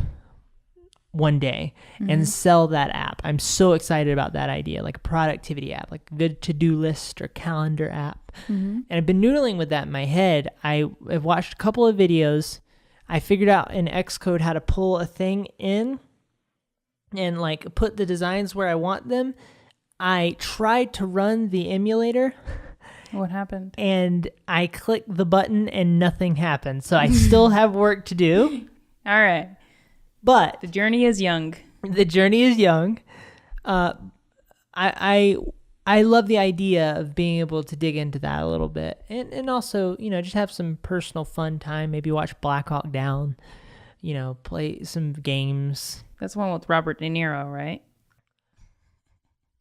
one day and sell that app. I'm so excited about that idea, like a productivity app, like a good to-do list or calendar app. And I've been noodling with that in my head. I've watched a couple of videos. I figured out in Xcode how to pull a thing in and like put the designs where I want them. I tried to run the emulator. What happened? And I clicked the button and nothing happened. So I still have work to do. All right. But the journey is young. I love the idea of being able to dig into that a little bit and also, just have some personal fun time. Maybe watch Black Hawk Down, play some games. That's the one with Robert De Niro, right?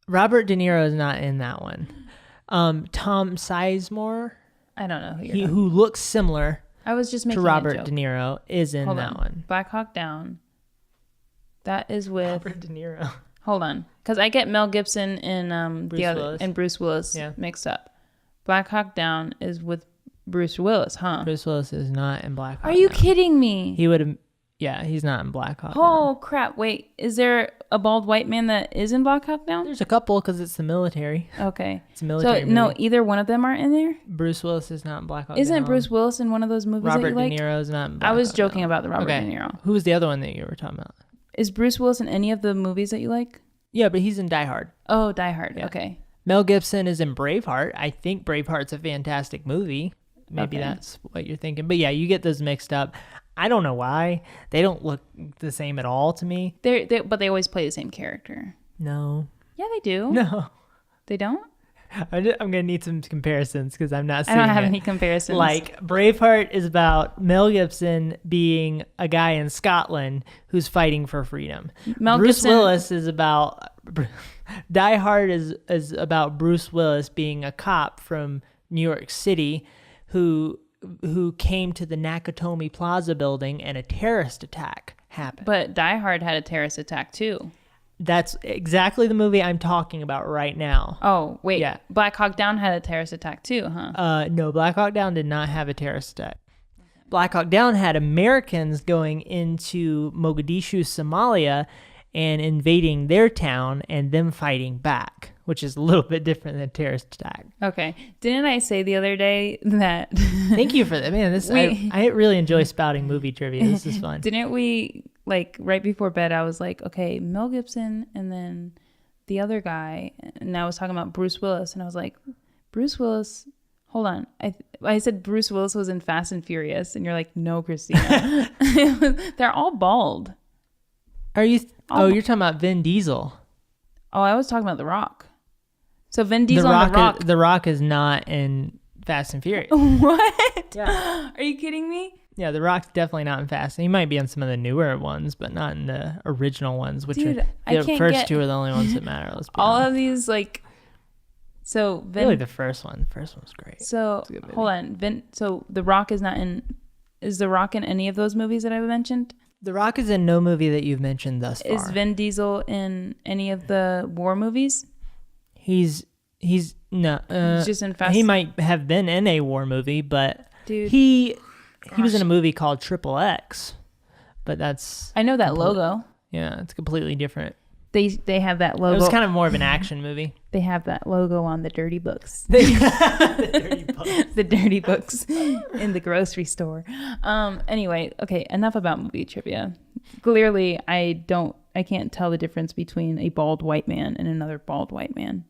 Robert De Niro is not in that one. Tom Sizemore, I don't know who looks similar. I was just making to Robert De Niro is in that one. Black Hawk Down. That is with Robert De Niro. Hold on, because I get Mel Gibson and Bruce Willis mixed up. Black Hawk Down is with Bruce Willis, huh? Bruce Willis is not in Black Hawk Down. Are you Down. Kidding me? He would have. Yeah, he's not in Black Hawk Down. Oh crap! Wait, is there a bald white man that is in Black Hawk Down? There's a couple because it's the military. Okay, it's a military movie. No, either one of them aren't in there. Bruce Willis is not in Black Hawk Isn't Down. Bruce Willis in one of those movies Robert that you like? De Niro's not in Black I was Hawk joking Down. about the Robert De Niro. Who was the other one that you were talking about? Is Bruce Willis in any of the movies that you like? Yeah, but he's in Die Hard. Oh, Die Hard. Yeah. Okay. Mel Gibson is in Braveheart. I think Braveheart's a fantastic movie. Maybe that's what you're thinking. But yeah, you get those mixed up. I don't know why. They don't look the same at all to me. But they always play the same character. No. Yeah, they do. No. They don't? I'm going to need some comparisons because I'm not seeing I don't have any comparisons. Like, Braveheart is about Mel Gibson being a guy in Scotland who's fighting for freedom. Bruce Willis is about... Die Hard is about Bruce Willis being a cop from New York City who came to the Nakatomi Plaza building and a terrorist attack happened. But Die Hard had a terrorist attack too. That's exactly the movie I'm talking about right now. Oh, wait. Yeah. Black Hawk Down had a terrorist attack too, huh? No, Black Hawk Down did not have a terrorist attack. Black Hawk Down had Americans going into Mogadishu, Somalia, and invading their town and them fighting back, which is a little bit different than a terrorist attack. Okay. Didn't I say the other day that... Thank you for that. Man, I really enjoy spouting movie trivia. This is fun. Didn't we, like, right before bed, I was like, okay, Mel Gibson and then the other guy, and I was talking about Bruce Willis, and I was like, Bruce Willis... Hold on. I said Bruce Willis was in Fast and Furious, and you're like, no, Christina. They're all bald. Are you... you're talking about Vin Diesel. Oh, I was talking about The Rock. So Vin Diesel and The Rock. The Rock is not in Fast and Furious. What? Yeah. Are you kidding me? Yeah, The Rock's definitely not in Fast. He might be on some of the newer ones, but not in the original ones, which Dude, are the first two are the only ones that matter. Let's be all honest. of these, like... So really the first one. The first one was great. So hold on. So The Rock is not in... Is The Rock in any of those movies that I've mentioned? The Rock is in no movie that you've mentioned thus far. Is Vin Diesel in any of the war movies? He's no. He's just in Fast. He might have been in a war movie, but dude, he was in a movie called Triple X. But that's... I know that logo. Yeah, it's completely different. They have that logo. It was kind of more of an action movie. They have that logo on the dirty books. The dirty books. The dirty books in the grocery store. Anyway, okay, enough about movie trivia. Clearly, I can't tell the difference between a bald white man and another bald white man.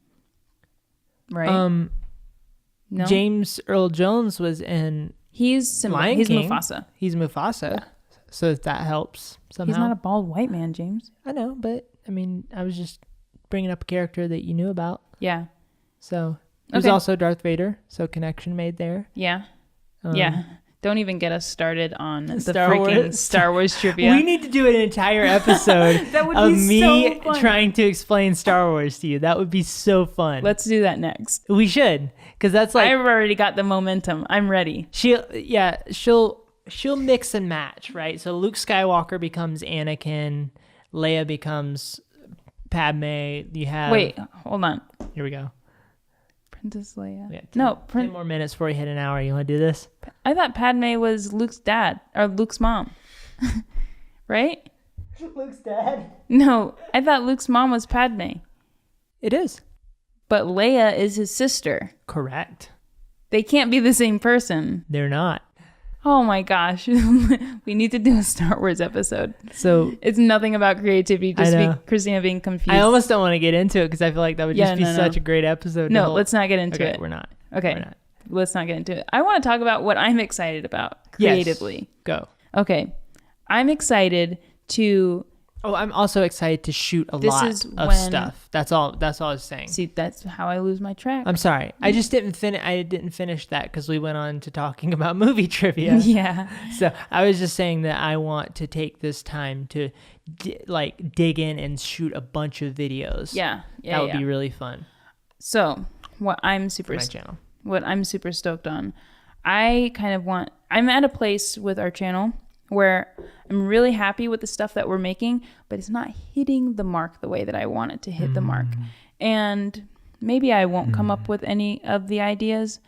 Right? No? James Earl Jones was in He's Simba. He's King. Mufasa. He's Mufasa. So if that helps somehow. He's not a bald white man, James. I know, but I mean, I was just bringing up a character that you knew about. Yeah. So he was also Darth Vader. So connection made there. Yeah. Yeah. Don't even get us started on the Star Wars trivia. We need to do an entire episode of me trying to explain Star Wars to you. That would be so fun. Let's do that next. We should, because that's like... I've already got the momentum. I'm ready. She'll mix and match, right? So Luke Skywalker becomes Anakin, Leia becomes Padme. You have... Wait, hold on. Here we go. Princess Leia. Yeah, 10 more minutes before we hit an hour. You want to do this? I thought Padme was Luke's dad or Luke's mom. Right? Luke's dad? No, I thought Luke's mom was Padme. It is. But Leia is his sister. Correct. They can't be the same person. They're not. Oh my gosh. We need to do a Star Wars episode. So it's nothing about creativity, just Christina being confused. I almost don't want to get into it because I feel like that would just be such a great episode. No, let's not get into it. We're not. Okay. We're not. Let's not get into it. I want to talk about what I'm excited about creatively. Yes. Go. Okay. I'm excited to... Oh, I'm also excited to shoot a lot of stuff. That's all I was saying. See, that's how I lose my track. I'm sorry. I just didn't finish that because we went on to talking about movie trivia. Yeah. So I was just saying that I want to take this time to dig in and shoot a bunch of videos. Yeah. That would be really fun. So what I'm super stoked on, I'm at a place with our channel where I'm really happy with the stuff that we're making, but it's not hitting the mark the way that I want it to hit the mark. And maybe I won't come up with any of the ideas,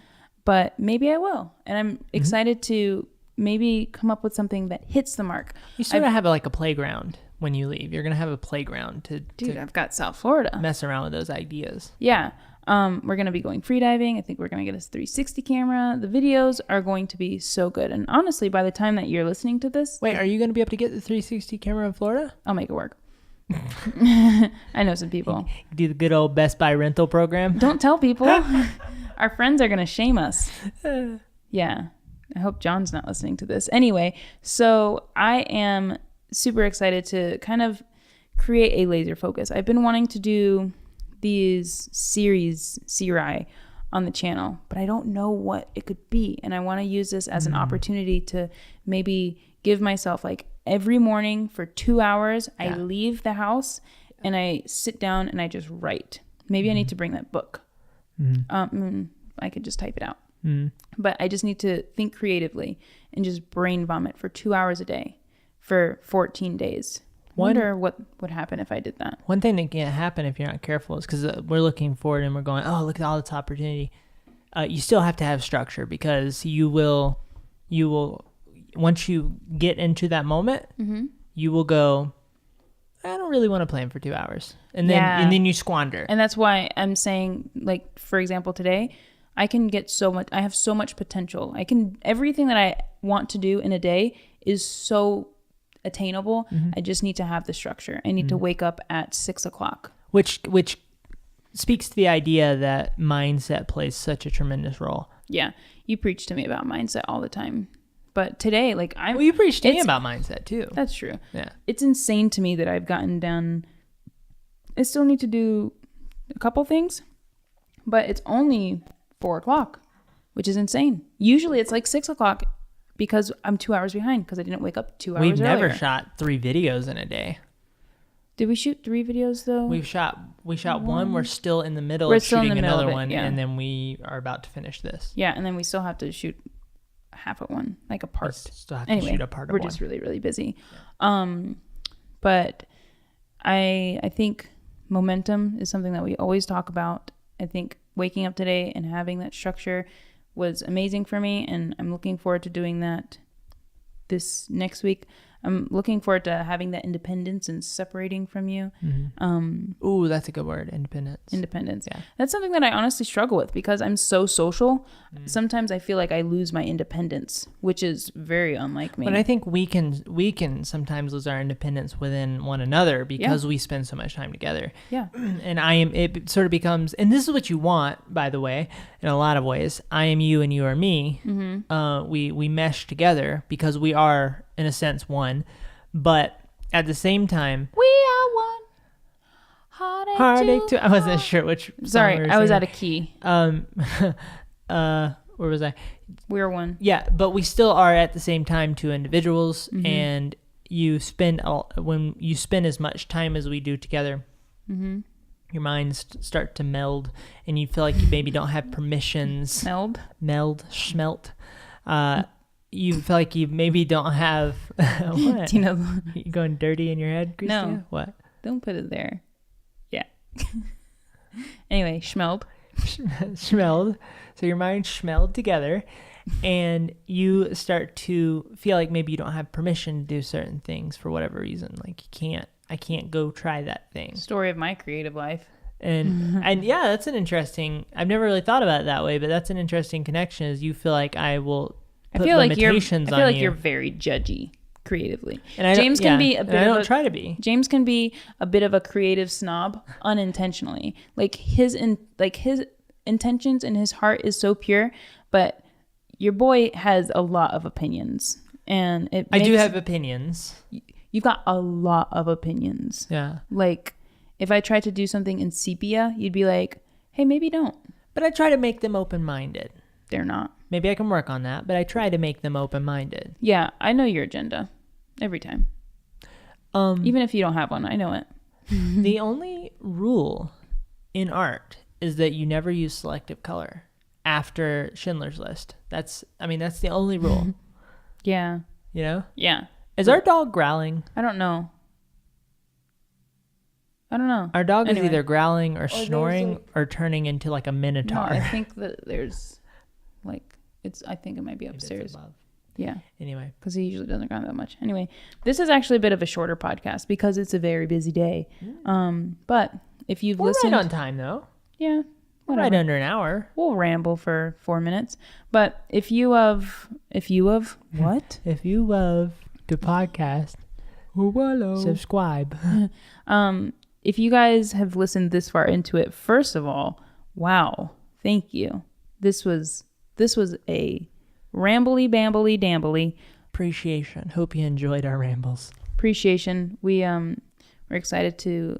but maybe I will. And I'm excited to maybe come up with something that hits the mark. You sort of have like a playground when you leave. You're going to have a playground to I've got South Florida. Mess around with those ideas. Yeah. We're going to be going freediving. I think we're going to get a 360 camera. The videos are going to be so good. And honestly, by the time that you're listening to this... Wait, are you going to be able to get the 360 camera in Florida? I'll make it work. I know some people. Do the good old Best Buy rental program? Don't tell people. Our friends are going to shame us. Yeah. I hope John's not listening to this. Anyway, so I am super excited to kind of create a laser focus. I've been wanting to do these seri on the channel, but I don't know what it could be. And I want to use this as an opportunity to maybe give myself like every morning for 2 hours, I leave the house and I sit down and I just write. Maybe I need to bring that book. I could just type it out. But I just need to think creatively and just brain vomit for 2 hours a day for 14 days. Wonder what would happen if I did that. One thing that can't happen if you're not careful is because we're looking forward and we're going, oh, look at all this opportunity. You still have to have structure because you will once you get into that moment, you will go, I don't really want to plan for 2 hours. And then you squander. And that's why I'm saying, like, for example, today, I have so much potential. Everything that I want to do in a day is so attainable. I just need to have the structure. I need to wake up at 6:00. Which speaks to the idea that mindset plays such a tremendous role. Yeah. You preach to me about mindset all the time. But today, like, well, you preach to me about mindset too. That's true. Yeah. It's insane to me that I've gotten down. I still need to do a couple things, but it's only 4:00, which is insane. Usually it's like 6:00 because I'm 2 hours behind because I didn't wake up 2 hours We've never earlier. shot 3 videos in a day. Did we shoot 3 videos though? We shot one. We're still in the middle of shooting another one, yeah. and then we are about to finish this. Yeah, and then we still have to shoot half of one, like a part. Still have to shoot a part of one. We're just really, really busy. Yeah. But I think momentum is something that we always talk about. I think waking up today and having that structure was amazing for me, and I'm looking forward to doing that this next week. I'm looking forward to having that independence and separating from you. Ooh, that's a good word, independence. Independence. Yeah. That's something that I honestly struggle with because I'm so social. Sometimes I feel like I lose my independence, which is very unlike me. But I think we can sometimes lose our independence within one another because we spend so much time together. Yeah. And it sort of becomes, and this is what you want, by the way, in a lot of ways. I am you and you are me. We mesh together because we are, in a sense, one. But at the same time, we are one. Heartache too. I wasn't sure which. Sorry, I was out of key. Where was I? We're one. Yeah, but we still are at the same time two individuals, and when you spend as much time as we do together, your minds start to meld, and you feel like you maybe don't have permissions. Schmelt. You feel like you maybe don't have what? Tina, you going dirty in your head, Christina? No. What? Don't put it there. Yeah. Anyway, schmelled. Schmelled. So your mind schmelled together, and you start to feel like maybe you don't have permission to do certain things for whatever reason. Like I can't go try that thing. Story of my creative life. And yeah, that's an interesting. I've never really thought about it that way, but that's an interesting connection. Is you feel like I will. I feel like you're very judgy creatively. And James can be a bit. I don't try to be. James can be a bit of a creative snob unintentionally. Like his intentions and his heart is so pure, but your boy has a lot of opinions, and I do have opinions. You've got a lot of opinions. Yeah. Like if I tried to do something in sepia, you'd be like, "Hey, maybe don't." But I try to make them open-minded. They're not. Maybe I can work on that, but I try to make them open-minded. Yeah, I know your agenda every time. Even if you don't have one, I know it. The only rule in art is that you never use selective color after Schindler's List. That's the only rule. Yeah. You know? Yeah. Is our dog growling? I don't know. Our dog is either growling or snoring or turning into like a minotaur. No, I think that there's I think it might be upstairs. Yeah. Anyway. Because he usually doesn't growl that much. Anyway, this is actually a bit of a shorter podcast because it's a very busy day. But if you've listened. We're right on time though. Yeah. We're right under an hour. We'll ramble for 4 minutes. But if you love what? If you love the podcast, subscribe. If you guys have listened this far into it, first of all, wow, thank you. This was a rambly, bambly, dambly. Appreciation. Hope you enjoyed our rambles. Appreciation. We're excited to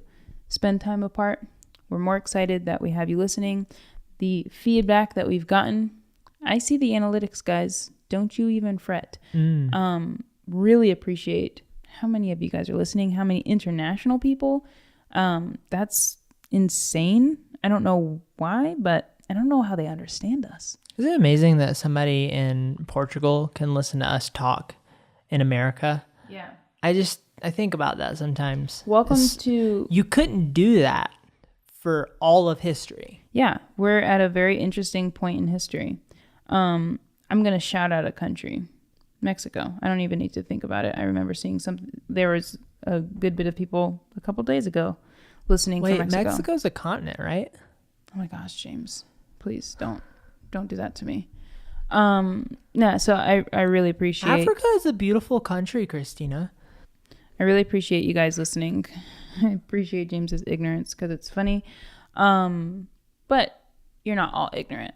spend time apart. We're more excited that we have you listening. The feedback that we've gotten, I see the analytics, guys. Don't you even fret. Really appreciate how many of you guys are listening, how many international people. That's insane. I don't know why, but I don't know how they understand us. Is it amazing that somebody in Portugal can listen to us talk in America? Yeah. I think about that sometimes. You couldn't do that for all of history. Yeah, we're at a very interesting point in history. I'm going to shout out a country. Mexico. I don't even need to think about it. I remember seeing there was a good bit of people a couple days ago listening from Mexico. Mexico's a continent, right? Oh my gosh, James, please don't do that to me. So I really appreciate Africa is a beautiful country, Christina. I really appreciate you guys listening. I appreciate James's ignorance because it's funny. But you're not all ignorant.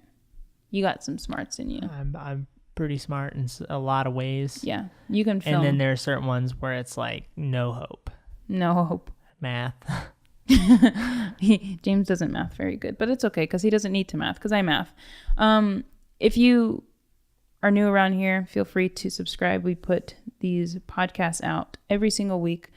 You got some smarts in you. I'm pretty smart in a lot of ways. Yeah, you can film. And then there are certain ones where it's like no hope. No hope. Math. James doesn't math very good, but it's okay because he doesn't need to math because I math. If you are new around here, feel free to subscribe. We put these podcasts out every single week.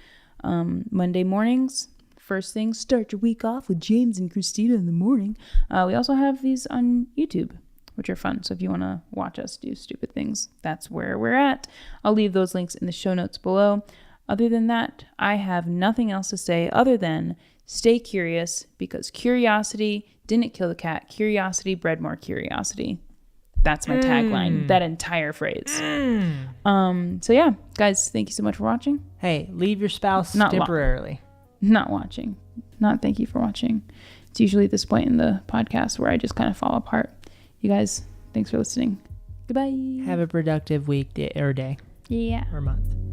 Monday mornings. First thing, start your week off with James and Christina in the morning. We also have these on YouTube, which are fun. So if you want to watch us do stupid things, that's where we're at. I'll leave those links in the show notes below. Other than that, I have nothing else to say other than stay curious, because curiosity didn't kill the cat. Curiosity bred more curiosity. That's my tagline, that entire phrase. So yeah, guys, thank you so much for watching. Hey, leave your spouse temporarily. Not watching. Not thank you for watching. It's usually this point in the podcast where I just kind of fall apart. You guys, thanks for listening. Goodbye. Have a productive week or day. Yeah. Or month.